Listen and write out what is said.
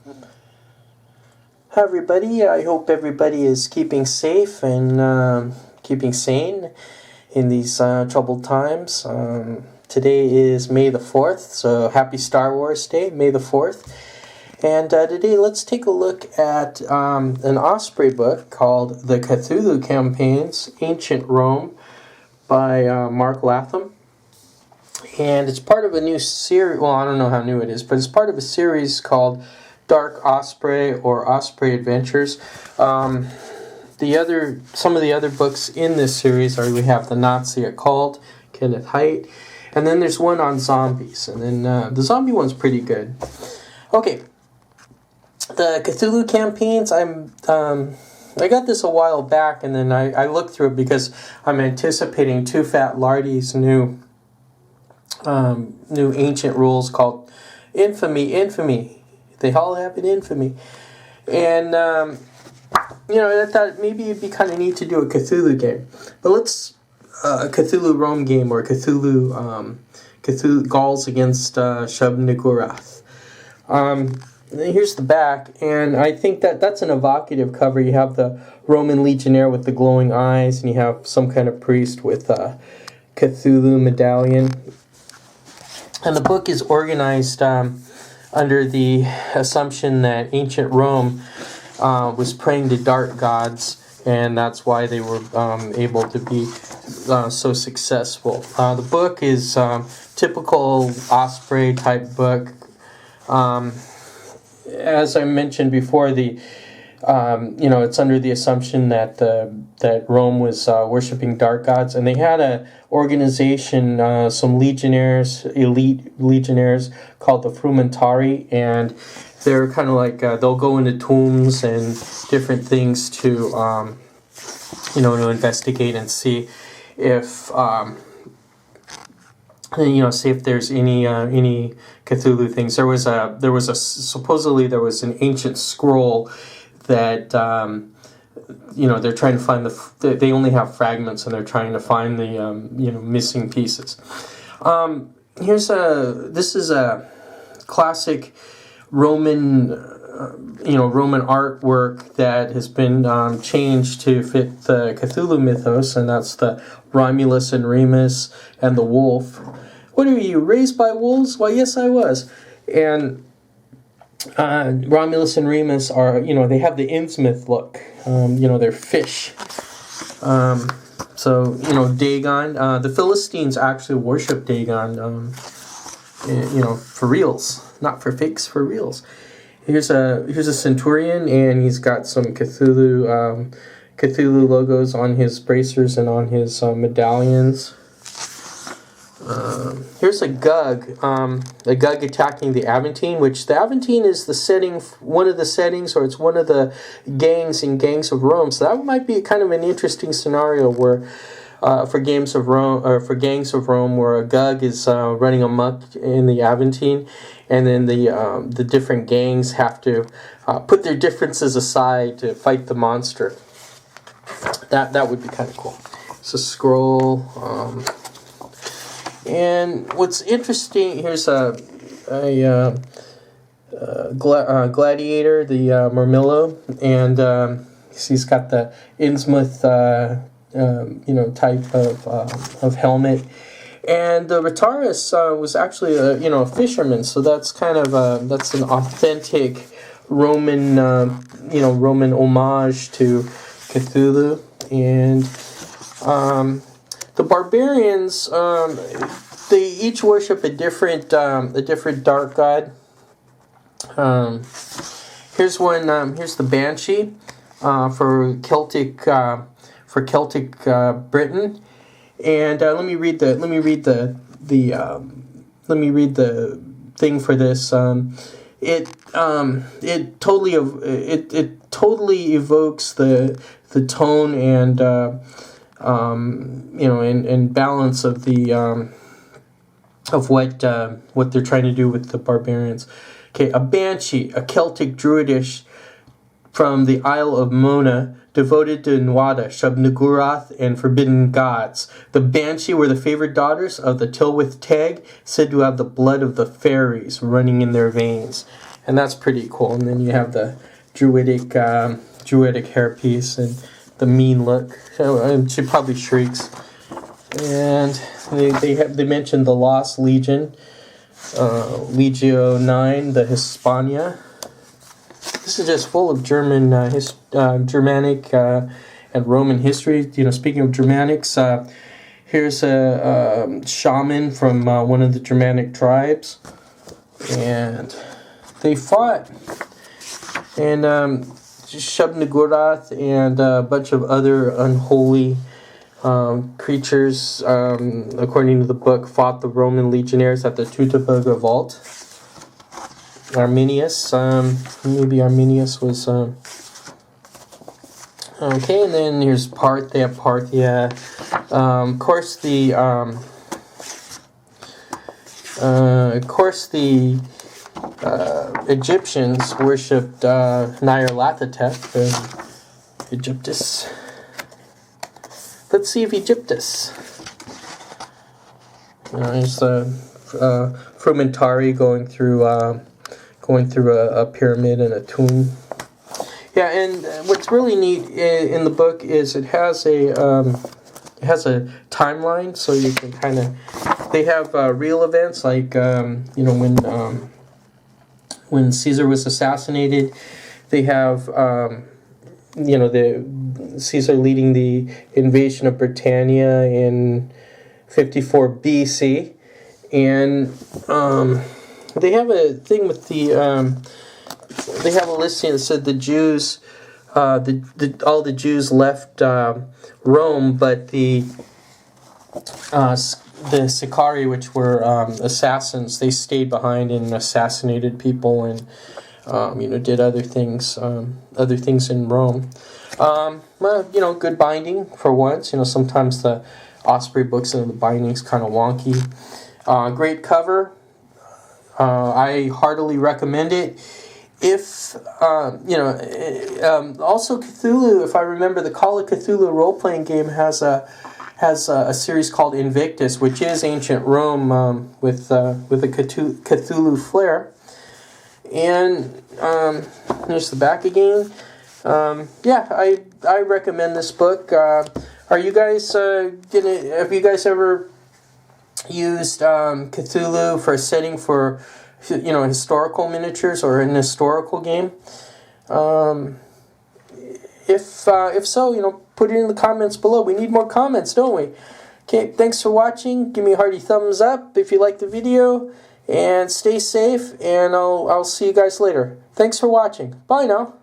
Hi everybody, I hope everybody is keeping safe and keeping sane in these troubled times. Today is May the 4th, so happy Star Wars Day, May the 4th. And today let's take a look at an Osprey book called The Cthulhu Campaigns, Ancient Rome by Mark Latham. And it's part of a new series, well, I don't know how new it is, but it's part of a series called Dark Osprey or Osprey Adventures. Some of the other books in this series are, we have The Nazi Occult, Kenneth Haidt, and then there's one on zombies, and then the zombie one's pretty good. Okay, the Cthulhu Campaigns, I got this a while back, and then I looked through it because I'm anticipating Too Fat Lardy's new ancient rules called Infamy. They all have an infamy. And, I thought maybe it'd be kind of neat to do a Cthulhu game. But let's, a Cthulhu Rome game, or Cthulhu Gauls against Shub-Niggurath. Here's the back, and I think that's an evocative cover. You have the Roman legionnaire with the glowing eyes, and you have some kind of priest with a Cthulhu medallion. And the book is organized under the assumption that ancient Rome was praying to dark gods, and that's why they were able to be so successful. The book is typical Osprey type book. As I mentioned before, it's under the assumption that Rome was worshiping dark gods, and they had a organization, some legionnaires, elite legionnaires called the Frumentari, and they're kind of like they'll go into tombs and different things to to investigate and see if see if there's any Cthulhu things. Supposedly there was an ancient scroll that they're trying to find they only have fragments, and they're trying to find the missing pieces. This is a classic Roman Roman artwork that has been changed to fit the Cthulhu mythos, and that's the Romulus and Remus and the wolf. What are you, raised by wolves? Why, yes, I was. And Romulus and Remus are, they have the Innsmouth look. They're fish. Dagon. The Philistines actually worship Dagon, for reals. Not for fakes, for reals. Here's a centurion, and he's got some Cthulhu logos on his bracers and on his medallions. Here's a Gug attacking the Aventine, which the Aventine is one of the settings, or it's one of the gangs of Rome. So that might be kind of an interesting scenario where, for gangs of Rome, where a Gug is running amok in the Aventine, and then the different gangs have to put their differences aside to fight the monster. That would be kind of cool. It's a scroll. And what's interesting, here's a gladiator, the Murmillo, and he's got the Innsmouth, type of helmet. And the Retaris was actually a fisherman, so that's kind of that's an authentic Roman Roman homage to Cthulhu. And the barbarians, they each worship a different dark god. Here's one. Here's the Banshee for Celtic Britain. And let me read the thing for this. It totally evokes the tone and and balance of the of what they're trying to do with the barbarians. Okay, a banshee, a Celtic druidish from the Isle of Mona, devoted to Nwada, Shub-Niggurath, and forbidden gods. The Banshee were the favored daughters of the Tylwyth Teg, said to have the blood of the fairies running in their veins. and that's pretty cool. And then you have the druidic hairpiece and the mean look. And she probably shrieks. And they mentioned the Lost Legion, Legio 9, the Hispania. This is just full of Germanic and Roman history. You know, speaking of Germanics, here's a shaman from one of the Germanic tribes, and they fought. And Shub-Niggurath and a bunch of other unholy creatures, according to the book, fought the Roman legionnaires at the Teutoburger Vault. Arminius, maybe Arminius was... Okay, and then here's Parthia. Of course, the Egyptians worshipped Nyarlathotep and Egyptus. Let's see if Egyptus. There's the Frumentari going through a pyramid and a tomb. Yeah, and what's really neat in the book is it has a timeline, so you can kind of... They have real events, like when Caesar was assassinated. They have the Caesar leading the invasion of Britannia in 54 BC, and they have a thing with the... They have a listing that said the Jews, all the Jews left Rome, but the Sicarii, which were assassins, they stayed behind and assassinated people and did other things in Rome. Well, good binding for once. Sometimes the Osprey books and the binding's kind of wonky. Great cover. I heartily recommend it. If, also Cthulhu, if I remember, the Call of Cthulhu role-playing game has a series called Invictus, which is ancient Rome with a Cthulhu flair. And there's the back again. I recommend this book. Are you guys have you guys ever used Cthulhu for a setting for historical miniatures or an historical game? If so, put it in the comments below. We need more comments, don't we? Okay, thanks for watching. Give me a hearty thumbs up if you liked the video, and stay safe, and I'll see you guys later. Thanks for watching. Bye now.